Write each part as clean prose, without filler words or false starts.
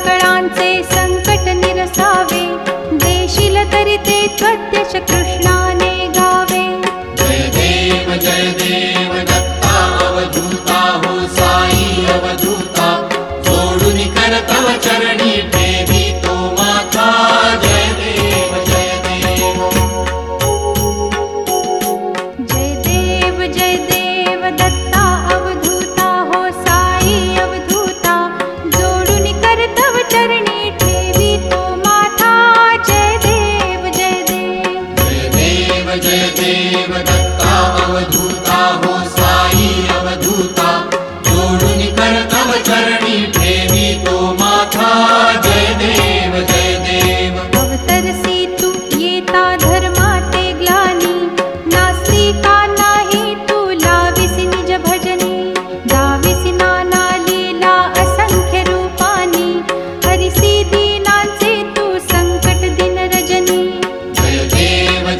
सकळांचे संकट निरसावे, देशील तरी ते त्वद्यश कृष्णाने गावे. जय देव दत्ता अवधूता हो साई अवधूता, जोडून कर तव चरणी ठेवी तो माता. जय देव जय देव. जय देव दत्ता अवधूता हो साई अवधूता, जोडून कर तव चरणी ठेवी तो माता. जय देव जय देव. जय देव दत्ता अवधूता हो साई अवधूता, जोडून कर तव चरणी ठेवी तो माता. जय देव जय देव. अवतरसी तू येता धर्माते ग्लानी, नास्तिका नाही तू लाविसी निज भजनी. गाविसी नाना लीला असंख्य रूपानी, हरिसी दीनांचे तू संकट दिन रजनी.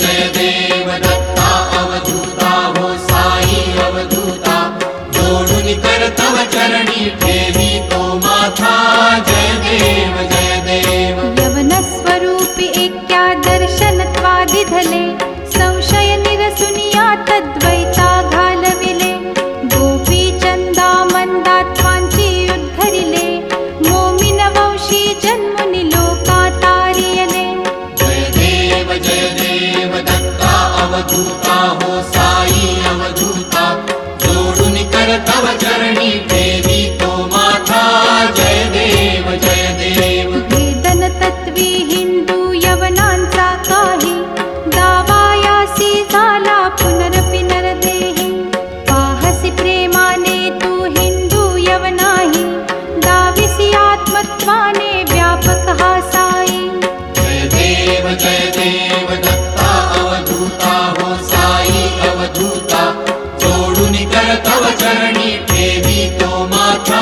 जय देव दत्ता अवधूता हो साई अवधूता, जोडून कर तव चरणी ठेवी तो माता. जय देव जय देव. यवन स्वरूपी एक्या दर्शनत्वादिधले, संशय निरसुनिया तद्वैता घालविले. गोपी चंदा मंदात्वांची उद्धरिले, मोमिन वंशी जन्मुनी लोका तारियले. जय देव दत्ता अवधूता हो साई अवधूता, जोडून कर तव चरणी ठेवी तो माता. जय देव जय देव. वेदन तत्वी हिंदू यवनांचा काही, गावायासी झाला पुनरपि नरदेही. पाहसी प्रेमाने तू हिंदू यवनाही, गाविसी आत्मत्वाने व्यापक हा साई. जय देव दत्ता अवधूता हो साई अवधूता, जोडून कर तव चरणी ठेवी तो माता.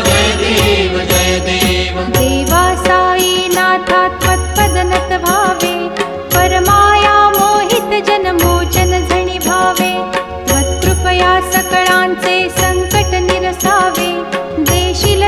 जय देव जय देव. देवा साई नाथा त्वत्पदनत भावे, परमाया मोहित जन मोचन झणी भावे. त्वत्कृपया सकळांचे संकट निरसावे, देशील